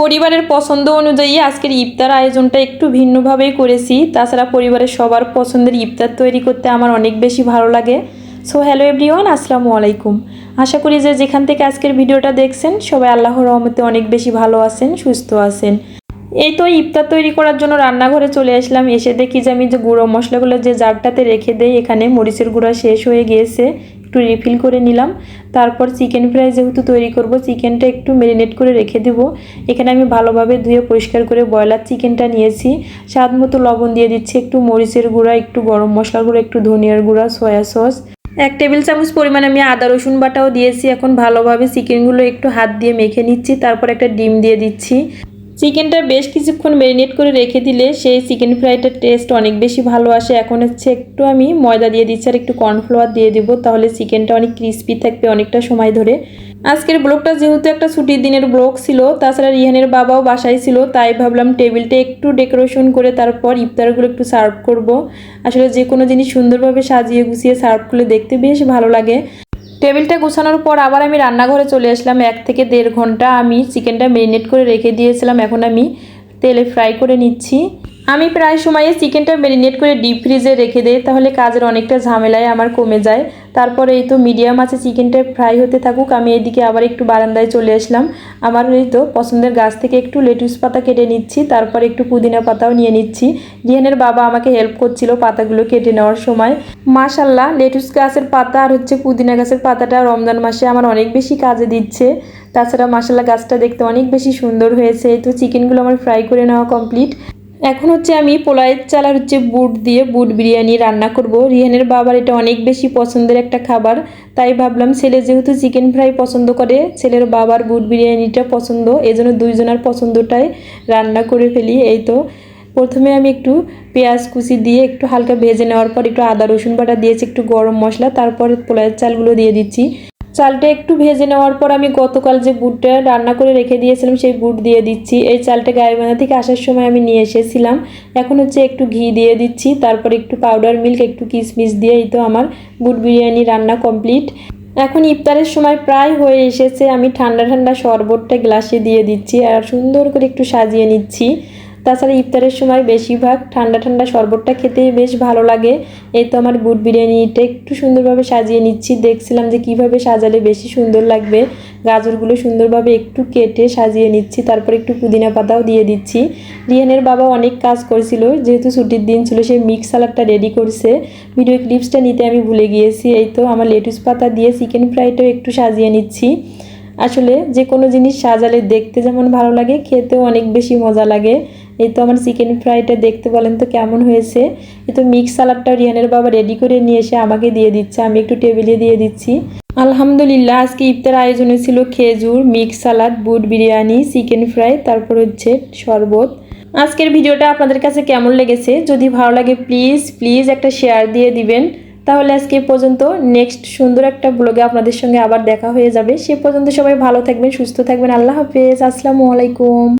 পরিবারের পছন্দ অনুযায়ী আজকের ইফতার আয়োজনটা একটু ভিন্নভাবেই করেছি। তাছাড়া পরিবারের সবার পছন্দের ইফতার তৈরি করতে আমার অনেক বেশি ভালো লাগে। সো হ্যালো এভরিওয়ান, আসসালামু আলাইকুম। আশা করি যে যেখান থেকে আজকের ভিডিওটা দেখছেন সবাই আল্লাহর রহমতে অনেক বেশি ভালো আছেন, সুস্থ আছেন। এই তো ইফতার তৈরি করার জন্য রান্নাঘরে চলে আসলাম। এসে দেখি যে আমি যে গুঁড়ো মশলাগুলো যে জারটাতে রেখে দেই, এখানে মরিচের গুঁড়া শেষ হয়ে গিয়েছে, একটু রিফিল করে নিলাম। তারপর চিকেন ফ্রাই যেহেতু তৈরি করব, চিকেনটা একটু ম্যারিনেট করে রেখে দেব। এখানে আমি ভালোভাবে ধুয়ে পরিষ্কার করে ব্রয়লার চিকেনটা নিয়েছি। স্বাদ মতো লবণ দিয়ে দিচ্ছি, একটু মরিচের গুঁড়া, একটু গরম মশলার গুঁড়া, একটু ধনিয়ার গুঁড়া, সয়া সস, 1 টেবিল চামচ পরিমাণে আমি আদা রসুন বাটাও দিয়েছি। এখন ভালোভাবে চিকেনগুলো একটু হাত দিয়ে মেখে নিচ্ছি। তারপর একটা ডিম দিয়ে দিচ্ছি। চিকেনটা বেশ কিছুক্ষণ ম্যারিনেট করে রেখে দিলে সেই চিকেন ফ্রাইটার টেস্ট অনেক বেশি ভালো আসে। এখন হচ্ছে একটু আমি ময়দা দিয়ে দিচ্ছি আর একটু কর্নফ্লাওয়ার দিয়ে দেবো, তাহলে চিকেনটা অনেক ক্রিস্পি থাকবে অনেকটা সময় ধরে। আজকের ব্লগটা যেহেতু একটা ছুটির দিনের ব্লগ ছিল, তাছাড়া রিহানের বাবাও বাসায় ছিল, তাই ভাবলাম টেবিলটা একটু ডেকোরেশন করে তারপর ইফতারগুলো একটু সার্ভ করব। আসলে যে কোনো জিনিস সুন্দরভাবে সাজিয়ে গুছিয়ে সার্ভ করলে দেখতে বেশ ভালো লাগে। টেবিলটা গুছানোর পর আবার আমি রান্নাঘরে চলে আসলাম। 1 থেকে 1.5 ঘন্টা আমি চিকেনটা ম্যারিনেট করে রেখে দিয়েছিলাম। এখন আমি তেলে ফ্রাই করে নিচ্ছি। আমি প্রায় সময়ে চিকেনটা ম্যারিনেট করে ডিপ ফ্রিজে রেখে দেই, তাহলে কাজের অনেকটা ঝামেলায় আমার কমে যায়। তারপরে এই তো মিডিয়াম আছে চিকেনটা ফ্রাই হতে থাকুক, আমি এদিকে আবার একটু বারান্দায় চলে আসলাম। আমার এই তো পছন্দের গাছ থেকে একটু লেটুস পাতা কেটে নিচ্ছি, তারপর একটু পুদিনা পাতাও নিয়ে নিচ্ছি। রিহানের বাবা আমাকে হেল্প করছিল পাতাগুলো কেটে নেওয়ার সময়। মাশাল্লাহ, লেটুস গাছের পাতা আর হচ্ছে পুদিনা গাছের পাতাটা রমজান মাসে আমার অনেক বেশি কাজে দিচ্ছে। তাছাড়া মাশাল্লাহ গাছটা দেখতে অনেক বেশি সুন্দর হয়েছে। এই তো চিকেনগুলো আমার ফ্রাই করে নেওয়া কমপ্লিট। এখন হচ্ছে আমি পোলাওয়ের চাল আর হচ্ছে বুট দিয়ে বুট বিরিয়ানি রান্না করব। রিহানের বাবার এটা অনেক বেশি পছন্দের একটা খাবার, তাই ভাবলাম ছেলে যেহেতু চিকেন ফ্রাই পছন্দ করে, ছেলের বাবার বুট বিরিয়ানিটা পছন্দ, এজন্য দুইজনের পছন্দটাই রান্না করে ফেলি। এই তো প্রথমে আমি একটু পেঁয়াজ কুচি দিয়ে একটু হালকা ভেজে নেওয়ার পর একটু আদা রসুন বাটা দিয়েছি, একটু গরম মশলা, তারপর পোলাওয়ের চালগুলো দিয়ে দিচ্ছি। চালটা একটু ভেজে নেওয়ার পর আমি গতকাল যে বুটটা রান্না করে রেখে দিয়েছিলাম সেই বুট দিয়ে দিচ্ছি। এই চালটা গাইবান্ধা থেকে আসার সময় আমি নিয়ে এসেছিলাম। এখন হচ্ছে একটু ঘি দিয়ে দিচ্ছি, তারপর একটু পাউডার মিল্ক, একটু কিশমিশ দিয়ে এই তো আমার বুট বিরিয়ানি রান্না কমপ্লিট। এখন ইফতারের সময় প্রায় হয়ে এসেছে। আমি ঠান্ডা ঠান্ডা শরবতটা গ্লাসে দিয়ে দিচ্ছি আর সুন্দর করে একটু সাজিয়ে নিচ্ছি। তাছাড়া ইফতারের সময় বেশিরভাগ ঠান্ডা ঠান্ডা শরবতটা খেতেই বেশ ভালো লাগে। এই তো আমার বুট বিরিয়ানিটা একটু সুন্দরভাবে সাজিয়ে নিচ্ছি। দেখছিলাম যে কিভাবে সাজালে বেশি সুন্দর লাগবে। গাজরগুলো সুন্দরভাবে একটু কেটে সাজিয়ে নিচ্ছি, তারপর একটু পুদিনা পাতাও দিয়ে দিচ্ছি। রিহানের বাবা অনেক কাজ করেছিল, যেহেতু ছুটির দিন ছিল, সেই মিক্স সালাডটা রেডি করছে। ভিডিও ক্লিপসটা নিতে আমি ভুলে গিয়েছি। এই তো আমার লেটুস পাতা দিয়ে চিকেন ফ্রাইটাও একটু সাজিয়ে নিচ্ছি। আসলে যে কোনো জিনিস সাজালে দেখতে যেমন ভালো লাগে, খেতেও অনেক বেশি মজা লাগে। এই তো আমার চিকেন ফ্রাইটা দেখতে বলেন তো কেমন হয়েছে। এই তো মিক্স সালাডটা রিহানের বাবা রেডি করে নিয়ে এসে আমাকে দিয়ে দিচ্ছে, আমি একটু টেবিলে দিয়ে দিচ্ছি। আলহামদুলিল্লাহ, আজকে ইফতার আয়োজনে ছিল খেজুর, মিক্স সালাড, বুট বিরিয়ানি, চিকেন ফ্রাই, তারপর হচ্ছে শরবত। আজকের ভিডিওটা আপনাদের কাছে কেমন লেগেছে? যদি ভালো লাগে প্লিজ প্লিজ একটা শেয়ার দিয়ে দিবেন। তাহলে আজকে পর্যন্ত, নেক্সট সুন্দর একটা ব্লগে আপনাদের সঙ্গে আবার দেখা হয়ে যাবে। সে পর্যন্ত সবাই ভালো থাকবেন, সুস্থ থাকবেন। আল্লাহ হাফেজ, আসসালামু আলাইকুম।